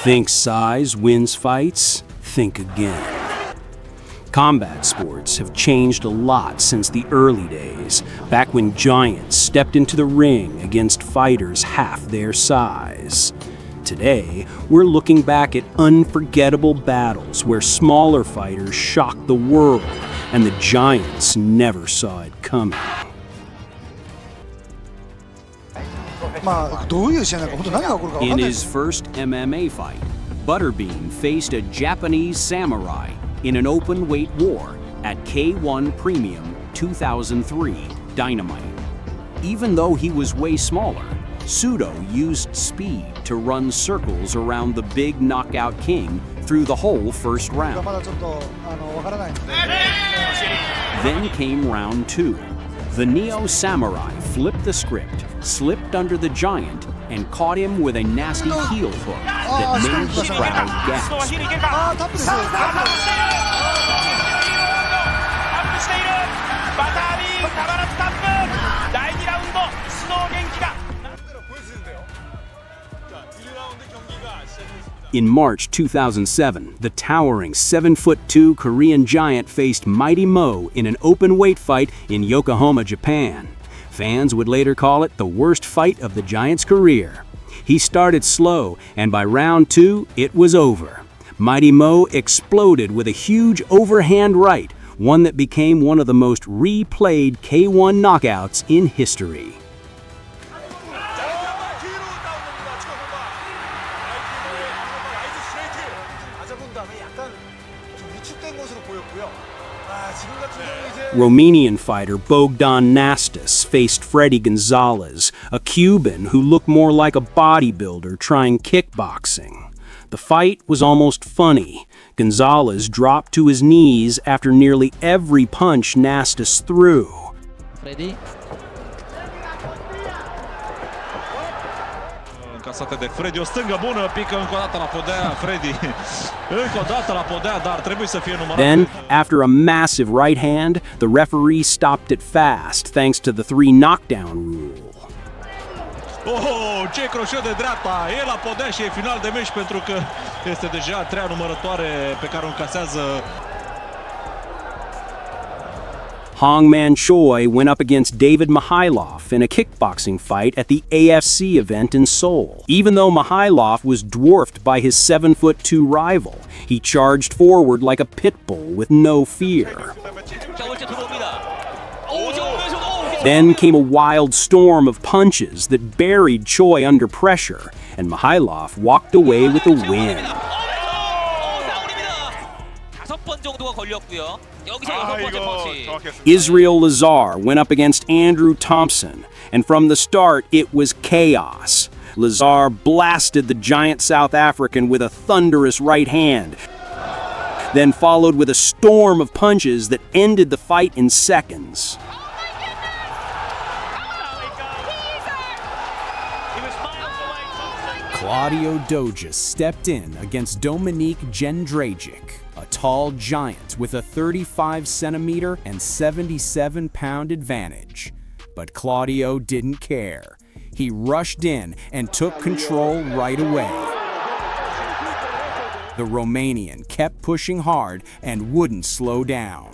Think size wins fights? Think again. Combat sports have changed a lot since the early days, back when giants stepped into the ring against fighters half their size. Today, we're looking back at unforgettable battles where smaller fighters shocked the world and the giants never saw it coming. In his first MMA fight, Butterbean faced a Japanese samurai in an open-weight war at K1 Premium 2003 Dynamite. Even though he was way smaller, Sudo used speed to run circles around the big knockout king through the whole first round. Then came round 2. The Neo-Samurai flipped the script, slipped under the giant, and caught him with a nasty heel hook that made the crowd gasp. In March 2007, the towering 7'2" Korean giant faced Mighty Mo in an open-weight fight in Yokohama, Japan. Fans would later call it the worst fight of the giant's career. He started slow, and by round 2, it was over. Mighty Mo exploded with a huge overhand right, one that became one of the most replayed K1 knockouts in history. Romanian fighter Bogdan Nastis faced Freddy Gonzalez, a Cuban who looked more like a bodybuilder trying kickboxing. The fight was almost funny. Gonzalez dropped to his knees after nearly every punch Nastis threw. Freddy. Casată de Freddy, o stângă bună, pică încă o dată la podea, Freddy. Încă o dată la podea, dar trebuie să fie numărat. Then, after a massive right hand, the referee stopped it fast thanks to the 3 knockdown rule. Oh, ce croșet de dreapta, e la podea și e final de meci pentru că este deja a 3-a numărătoare pe care o încasează. Hongman Choy went up against David Mihailov in a kickboxing fight at the AFC event in Seoul. Even though Mihailov was dwarfed by his 7'2" rival, he charged forward like a Pitbull with no fear. Then came a wild storm of punches that buried Choy under pressure, and Mihailov walked away with a win. Israel Lazar went up against Andrew Thompson, and from the start it was chaos. Lazar blasted the giant South African with a thunderous right hand, then followed with a storm of punches that ended the fight in seconds. Claudio Doja stepped in against Dominik Jędrzejczyk, a tall giant with a 35-centimeter and 77-pound advantage. But Claudio didn't care. He rushed in and took control right away. The Romanian kept pushing hard and wouldn't slow down.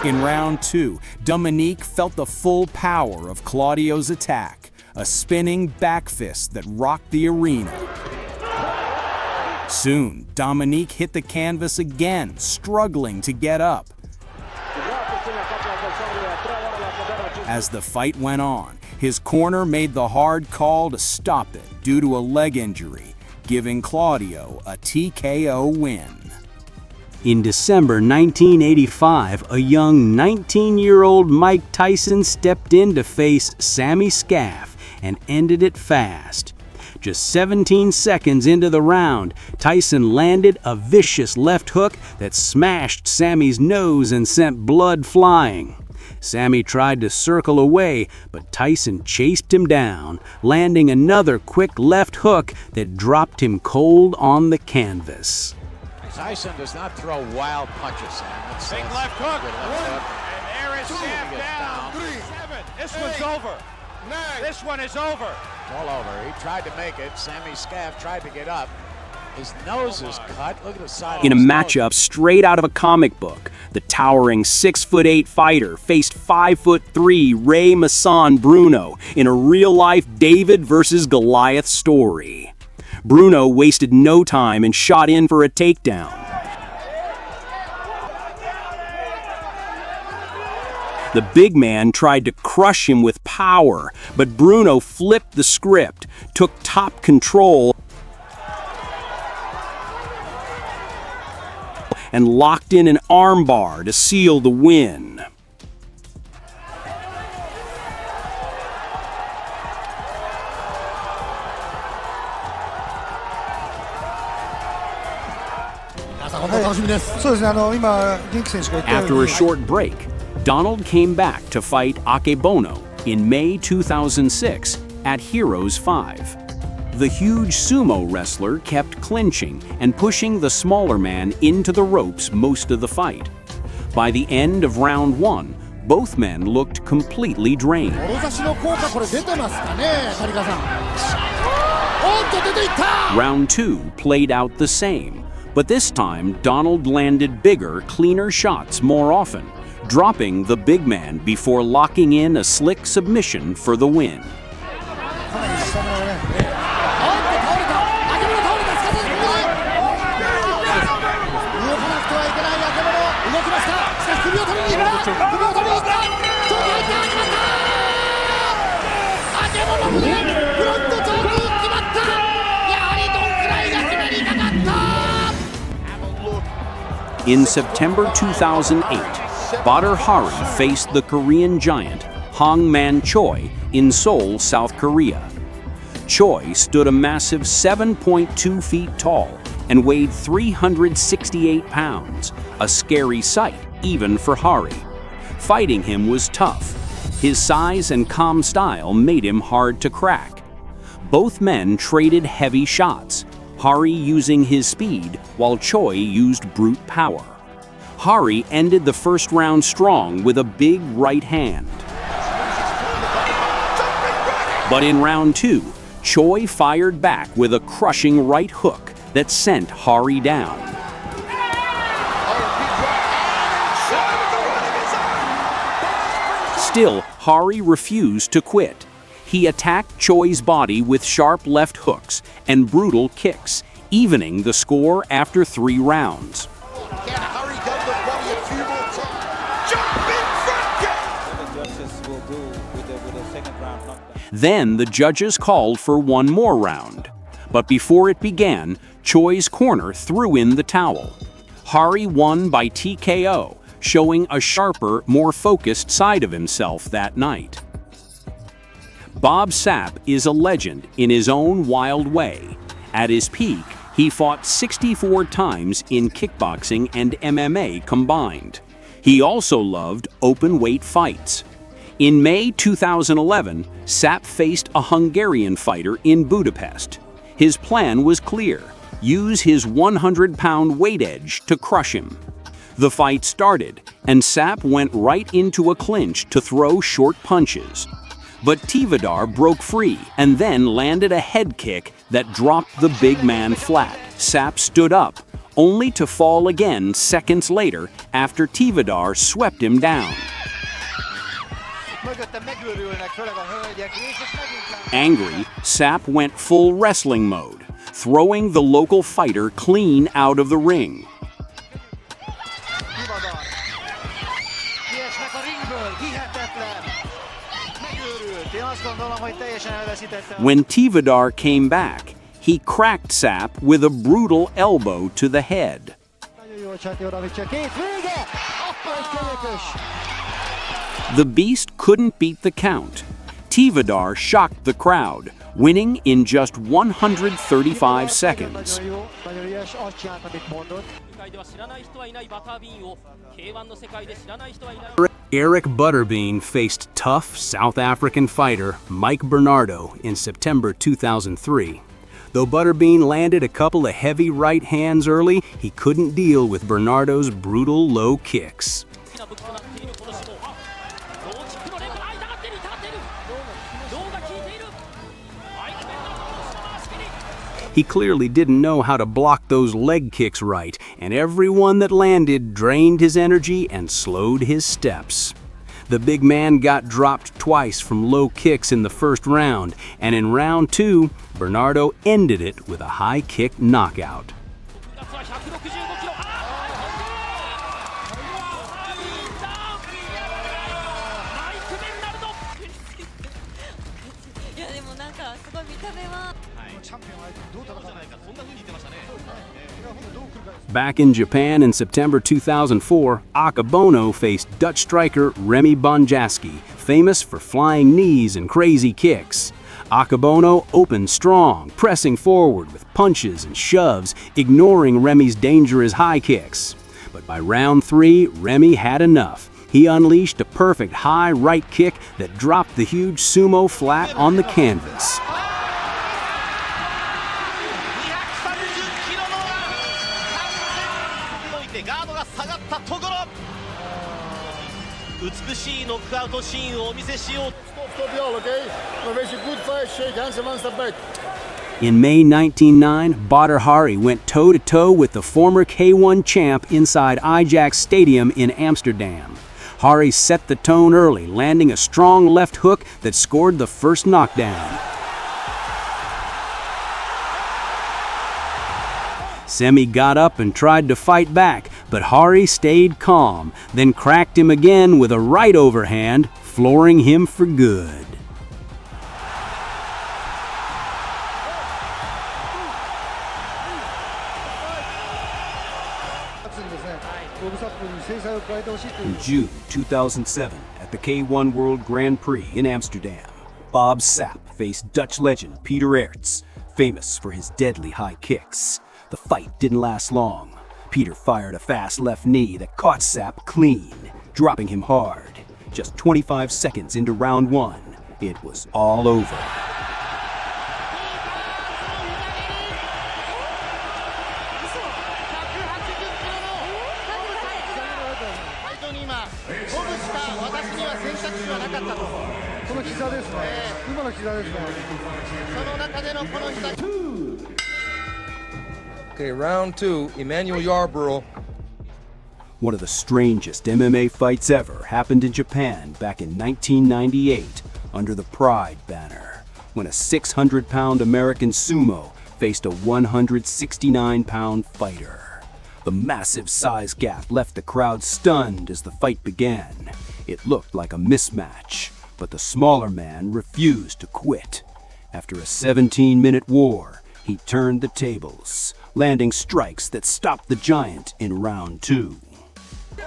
In round 2, Dominik felt the full power of Claudio's attack, a spinning back fist that rocked the arena. Soon, Dominik hit the canvas again, struggling to get up. As the fight went on, his corner made the hard call to stop it due to a leg injury, giving Claudio a TKO win. In December 1985, a young 19-year-old Mike Tyson stepped in to face Semmy Schilt and ended it fast. Just 17 seconds into the round, Tyson landed a vicious left hook that smashed Sammy's nose and sent blood flying. Semmy tried to circle away, but Tyson chased him down, landing another quick left hook that dropped him cold on the canvas. Tyson does not throw wild punches, Sam. Big left hook. And Aerts down. 3-7. This one's over. This one is over. All over. He tried to make it. Semmy Schilt tried to get up. His nose is cut. Look at the side In a of his matchup straight out of a comic book, the towering 6'8" fighter faced 5'3" Ray Masson Bruno in a real-life David versus Goliath story. Bruno wasted no time and shot in for a takedown. The big man tried to crush him with power, but Bruno flipped the script, took top control, and locked in an armbar to seal the win. After a short break, Donald came back to fight Akebono in May 2006 at Heroes 5. The huge sumo wrestler kept clinching and pushing the smaller man into the ropes most of the fight. By the end of round 1, both men looked completely drained. Round 2 played out the same, but this time Donald landed bigger, cleaner shots more often, dropping the big man before locking in a slick submission for the win. In September 2008, Bhari faced the Korean giant Hongman Choy in Seoul, South Korea. Choy stood a massive 7.2 feet tall and weighed 368 pounds, a scary sight even for Bhari. Fighting him was tough. His size and calm style made him hard to crack. Both men traded heavy shots, Bhari using his speed while Choy used brute power. Bhari ended the first round strong with a big right hand. But in round 2, Choy fired back with a crushing right hook that sent Bhari down. Still, Bhari refused to quit. He attacked Choy's body with sharp left hooks and brutal kicks, evening the score after 3 rounds. Then the judges called for one more round. But before it began, Choy's corner threw in the towel. Bhari won by TKO, showing a sharper, more focused side of himself that night. Bob Sapp is a legend in his own wild way. At his peak, he fought 64 times in kickboxing and MMA combined. He also loved open-weight fights. In May 2011, Sapp faced a Hungarian fighter in Budapest. His plan was clear: use his 100-pound weight edge to crush him. The fight started, and Sapp went right into a clinch to throw short punches. But Tivodar broke free and then landed a head kick that dropped the big man flat. Sapp stood up, only to fall again seconds later after Tivodar swept him down. Angry, Sapp went full wrestling mode, throwing the local fighter clean out of the ring. When Tivodar came back, he cracked Sapp with a brutal elbow to the head. The Beast couldn't beat the count. Tivodar shocked the crowd, winning in just 135 seconds. Eric Butterbean faced tough South African fighter Mike Bernardo in September 2003. Though Butterbean landed a couple of heavy right hands early, he couldn't deal with Bernardo's brutal low kicks. He clearly didn't know how to block those leg kicks right, and every one that landed drained his energy and slowed his steps. The big man got dropped twice from low kicks in the first round, and in round 2, Bernardo ended it with a high kick knockout. Back in Japan in September 2004, Akebono faced Dutch striker Remy Bonjasky, famous for flying knees and crazy kicks. Akebono opened strong, pressing forward with punches and shoves, ignoring Remy's dangerous high kicks. But by round 3, Remy had enough. He unleashed a perfect high right kick that dropped the huge Sumo flat on the canvas. In May 1909, Bhari went toe-to-toe with the former K1 champ inside Ajax Stadium in Amsterdam. Bhari set the tone early, landing a strong left hook that scored the first knockdown. Semmy got up and tried to fight back, but Bhari stayed calm, then cracked him again with a right overhand, flooring him for good. In June 2007, at the K1 World Grand Prix in Amsterdam, Bob Sapp faced Dutch legend Peter Aerts, famous for his deadly high kicks. The fight didn't last long. Peter fired a fast left knee that caught Sapp clean, dropping him hard. Just 25 seconds into round 1, it was all over. Okay, round 2, Emmanuel Yarborough. One of the strangest MMA fights ever happened in Japan back in 1998 under the Pride banner, when a 600-pound American sumo faced a 169-pound fighter. The massive size gap left the crowd stunned as the fight began. It looked like a mismatch, but the smaller man refused to quit. After a 17-minute war, he turned the tables, landing strikes that stopped the giant in round 2. Oh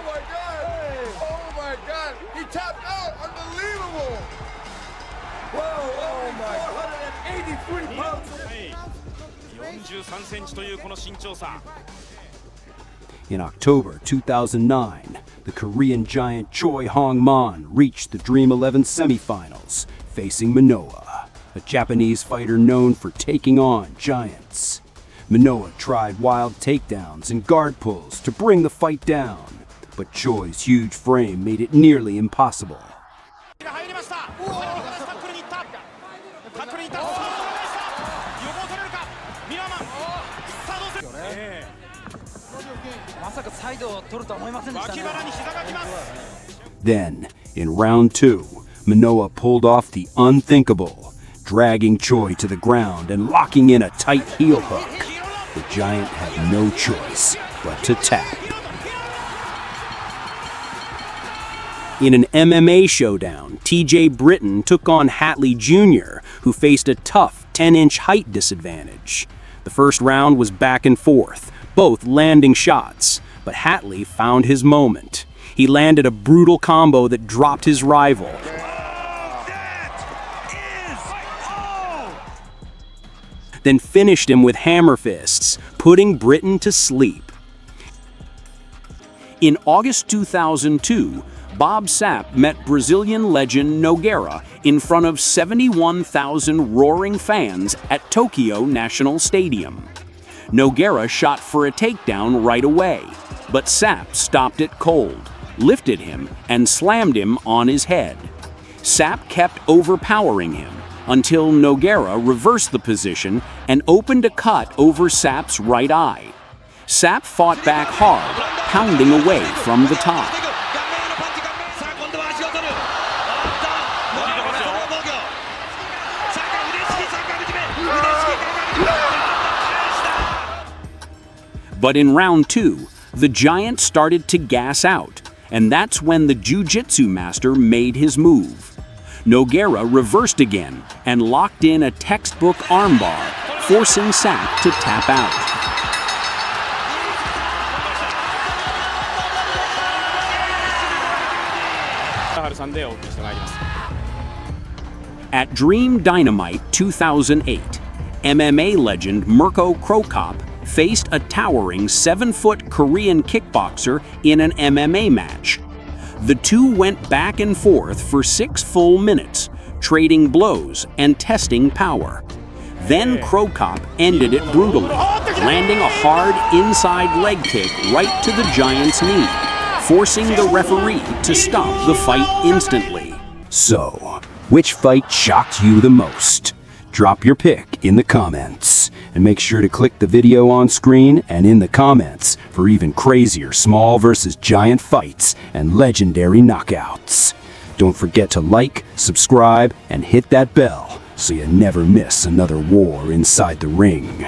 my God! He tapped out! Unbelievable! Whoa! Oh my! 183 pounds! 43センチというこの身長差。 In October 2009, the Korean giant Choy Hong-man reached the Dream 11 semifinals, facing Manoa, a Japanese fighter known for taking on giants. Manoa tried wild takedowns and guard pulls to bring the fight down, but Choy's huge frame made it nearly impossible. Then, in round 2, Manoa pulled off the unthinkable, dragging Choy to the ground and locking in a tight heel hook. The giant had no choice but to tap. In an MMA showdown, TJ Britton took on Hatley Jr., who faced a tough 10-inch height disadvantage. The first round was back and forth, both landing shots, but Hatley found his moment. He landed a brutal combo that dropped his rival. Then finished him with hammer fists, putting Britton to sleep. In August 2002, Bob Sapp met Brazilian legend Nogueira in front of 71,000 roaring fans at Tokyo National Stadium. Nogueira shot for a takedown right away, but Sapp stopped it cold. lifted him, and slammed him on his head. Sapp kept overpowering him until Nogueira reversed the position and opened a cut over Sapp's right eye. Sapp fought back hard, pounding away from the top. But in round 2, the giant started to gas out, and that's when the jiu-jitsu master made his move. Nogueira reversed again and locked in a textbook armbar, forcing Sapp to tap out. At Dream Dynamite 2008, MMA legend Mirko Crocop faced a towering 7-foot Korean kickboxer in an MMA match. The two went back and forth for 6 full minutes, trading blows and testing power. Then Crocop ended it brutally, landing a hard inside leg kick right to the giant's knee, forcing the referee to stop the fight instantly. So, which fight shocked you the most? Drop your pick in the comments. And make sure to click the video on screen and in the comments for even crazier small versus giant fights and legendary knockouts. Don't forget to like, subscribe, and hit that bell so you never miss another war inside the ring.